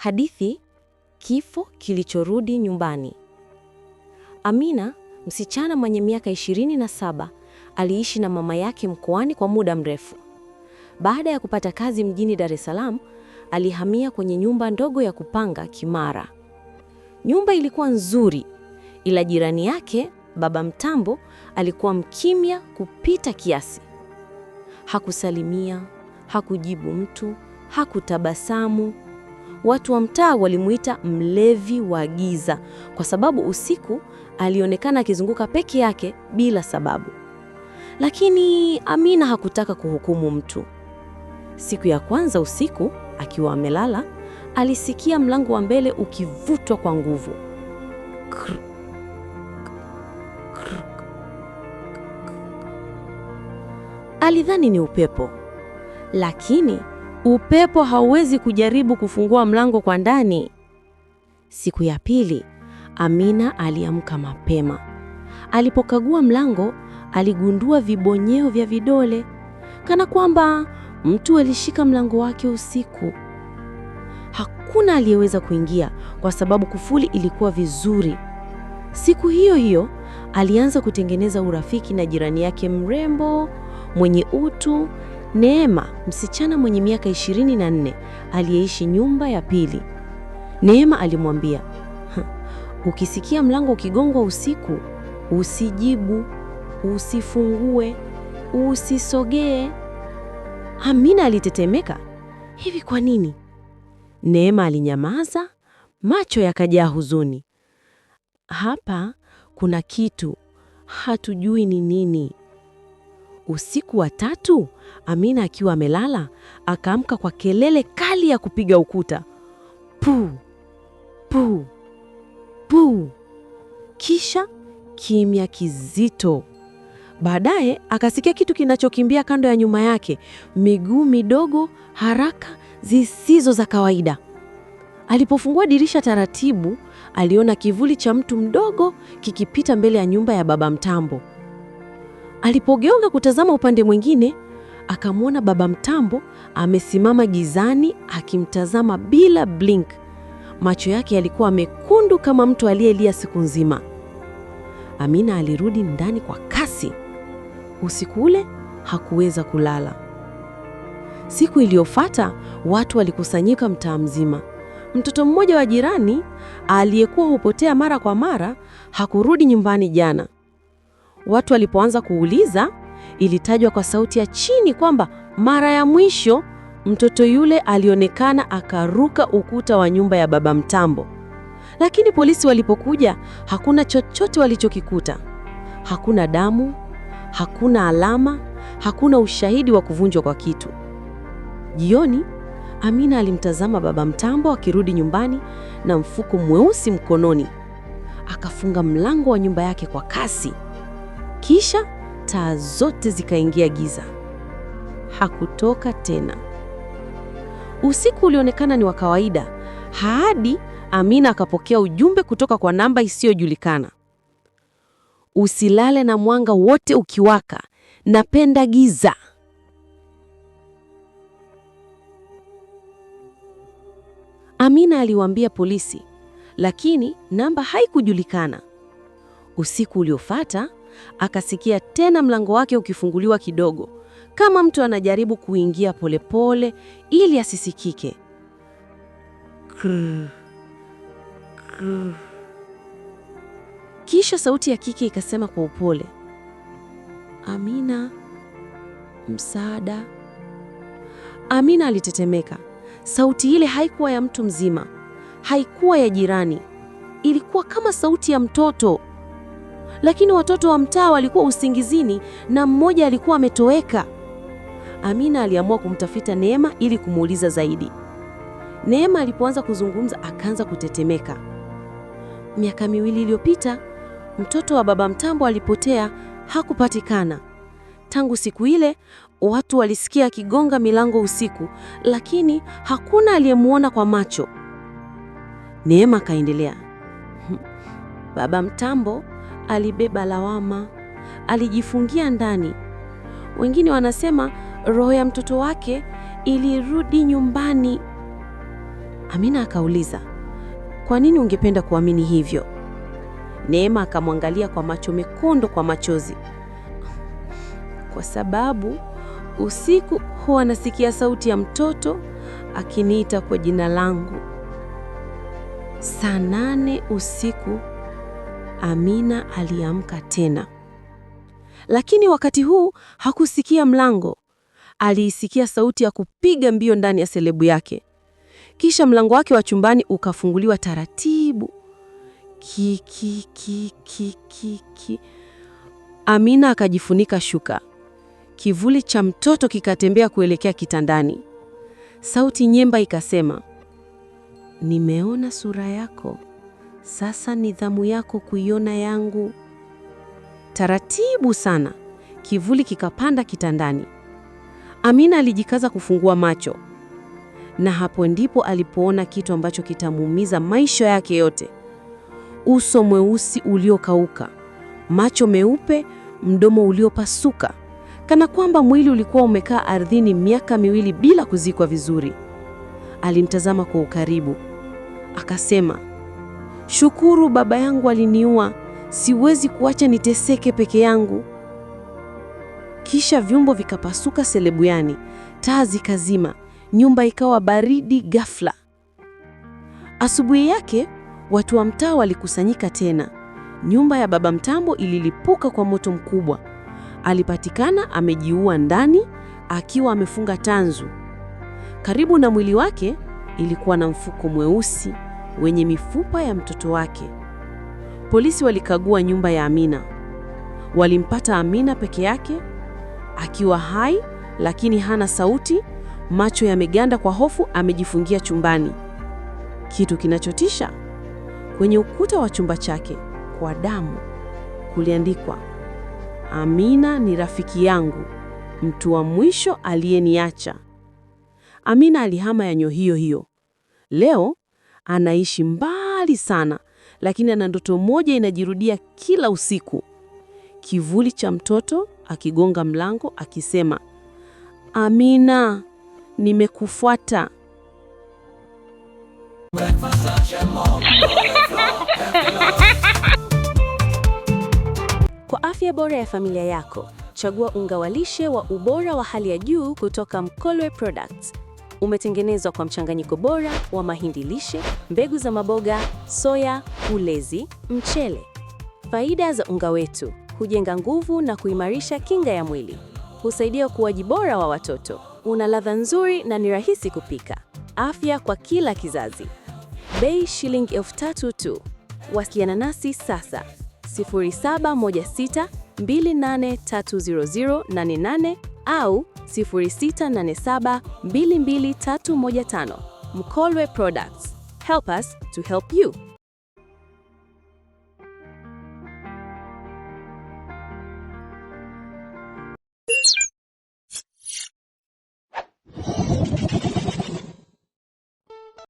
Hadithi: kifo kilichorudi nyumbani. Amina, msichana mwenye miaka 27, aliishi na mama yake mkoani kwa muda mrefu. Baada ya kupata kazi mjini Dar es Salaam, alihamia kwenye nyumba ndogo ya kupanga Kimara. Nyumba ilikuwa nzuri, ila jirani yake, Baba Mtambo, alikuwa mkimya kupita kiasi. Hakusalimia, hakujibu mtu, hakutabasamu. Watu wa mtaa walimuita mlevi wa giza kwa sababu usiku alionekana akizunguka peke yake bila sababu. Lakini Amina hakutaka kuhukumu mtu. Siku ya kwanza usiku, akiwa amelala, alisikia mlango wa mbele ukivutwa kwa nguvu. Krr, krr. Alidhani ni upepo, lakini upepo hauwezi kujaribu kufungua mlango kwa ndani. Siku ya pili, Amina aliamka mapema. Alipokagua mlango, aligundua vibonyeo vya vidole, kana kwamba mtu alishika mlango wake usiku. Hakuna aliyeweza kuingia kwa sababu kufuli ilikuwa vizuri. Siku hiyo hiyo, alianza kutengeneza urafiki na jirani yake mrembo, mwenye utu, Neema, msichana mwenye miaka 24, aliyeishi nyumba ya pili. Neema alimwambia, ukisikia mlango ukigongwa usiku, usijibu, usifungue, usisogee. Amina alitetemeka. Hivi kwa nini? Neema alinyamaza, macho yakajaa huzuni. Hapa kuna kitu, hatujui ni nini. Usiku wa tatu, Amina akiwa amelala, akaamka kwa kelele kali ya kupiga ukuta. Puu, puu, puu. Kisha kimya kizito. Baadaye akasikia kitu kinachokimbia kando ya nyuma yake, miguu midogo, haraka zisizo za kawaida. Alipofungua dirisha taratibu, aliona kivuli cha mtu mdogo kikipita mbele ya nyumba ya Baba Mtambo. Alipogeuka kutazama upande mwingine, akamwona Baba Mtambo amesimama gizani akimtazama bila blink. Macho yake yalikuwa mekundu kama mtu aliyelia siku nzima. Amina alirudi ndani kwa kasi. Usiku ule hakuweza kulala. Siku iliyofuata, watu walikusanyika mtaa mzima. Mtoto mmoja wa jirani aliyekuwa hupotea mara kwa mara hakurudi nyumbani jana. Watu walipoanza kuuliza, ilitajwa kwa sauti ya chini kwamba mara ya mwisho mtoto yule alionekana akaruka ukuta wa nyumba ya Baba Mtambo. Lakini polisi walipokuja, hakuna chochote walichokikuta. Hakuna damu, hakuna alama, hakuna ushahidi wa kuvunjwa kwa kitu. Jioni, Amina alimtazama Baba Mtambo akirudi nyumbani na mfuko mweusi mkononi. Akafunga mlango wa nyumba yake kwa kasi. Kisha taa zote zikaingia giza. Hakutoka tena. Usiku ulionekana ni wa kawaida hadi Amina akapokea ujumbe kutoka kwa namba isiyojulikana. Usilale na mwanga wote ukiwaka, napenda giza. Amina aliwaambia polisi, lakini namba haikujulikana. Usiku uliofuata, akasikia tena mlango wake ukifunguliwa kidogo, kama mtu anajaribu kuingia polepole ili asisikike. Krr, krr. Kisha sauti ya kike ikasema kwa upole, Amina, msaada. Amina alitetemeka. Sauti ile haikuwa ya mtu mzima, haikuwa ya jirani. Ilikuwa kama sauti ya mtoto. Lakini watoto wa mtaa walikuwa usingizini na mmoja alikuwa ametoweka. Amina aliamua kumtafuta Neema ili kumuuliza zaidi. Neema alipoanza kuzungumza akaanza kutetemeka. Miaka 2 iliyopita, mtoto wa Baba Mtambo alipotea, hakupatikana. Tangu siku ile, watu walisikia akigonga milango usiku, lakini hakuna aliyemuona kwa macho. Neema kaendelea. Baba Mtambo alibeba lawama, alijifungia ndani. Wengine wanasema roho ya mtoto wake ilirudi nyumbani. Amina akauliza, kwa nini ungependa kuamini hivyo? Neema akamwangalia kwa macho mekundu kwa machozi. Kwa sababu usiku huwa nasikia sauti ya mtoto akiniita kwa jina langu. Saa 8 usiku Amina aliamka tena. Lakini wakati huu hakusikia mlango. Aliisikia sauti ya kupiga mbio ndani ya selebu yake. Kisha mlango wake wa chumbani ukafunguliwa taratibu. Ki. Amina akajifunika shuka. Kivuli cha mtoto kikatembea kuelekea kitandani. Sauti nyemba ikasema, nimeona sura yako, sasa ni zamu yako kuiona yangu. Taratibu sana, kivuli kikapanda kitandani. Amina alijikaza kufungua macho. Na hapo ndipo alipoona kitu ambacho kitamuumiza maisha yake yote. Uso mweusi uliokauka, macho meupe, mdomo uliopasuka, kana kwamba mwili ulikuwa umekaa ardhini miaka 2 bila kuzikwa vizuri. Alimtazama kwa ukaribu. Akasema, shukuru baba yangu aliniua, siwezi kuacha niteseke peke yangu. Kisha vyombo vikapasuka selebuyani, taa zikazima, nyumba ikawa baridi ghafla. Asubuhi yake watu wa mtaa walikusanyika tena. Nyumba ya baba Mtambo ililipuka kwa moto mkubwa. Alipatikana amejiua ndani akiwa amefunga tanzu. Karibu na mwili wake ilikuwa na mfuko mweusi wenye mifupa ya mtoto wake. Polisi walikagua nyumba ya Amina. Walimpata Amina peke yake, akiwa hai lakini hana sauti, macho yameganda kwa hofu, amejifungia chumbani. Kitu kinachotisha, kwenye ukuta wa chumba chake kwa damu kuliandikwa, Amina ni rafiki yangu, mtu wa mwisho aliyeniacha. Amina alihama eneo hiyo. Leo anaishi mbali sana, lakini ana ndoto moja inajirudia kila usiku. Kivuli cha mtoto akigonga mlango akisema, Amina, nimekufuata. Kwa afya bora ya familia yako, chagua unga wa lishe wa ubora wa hali ya juu kutoka Mkolwe Products. Umetengenezwa kwa mchanganyiko bora wa mahindi lishe, mbegu za maboga, soya, ulezi, mchele. Faida za unga wetu: hujenga nguvu na kuimarisha kinga ya mwili. Husaidia ukuaji bora wa watoto. Una ladha nzuri na ni rahisi kupika. Afya kwa kila kizazi. Bei shilingi 3,000 tu. Wasiliana nasi sasa 0716283088 au 0687223115. Mkolwe Products. Help us to help you.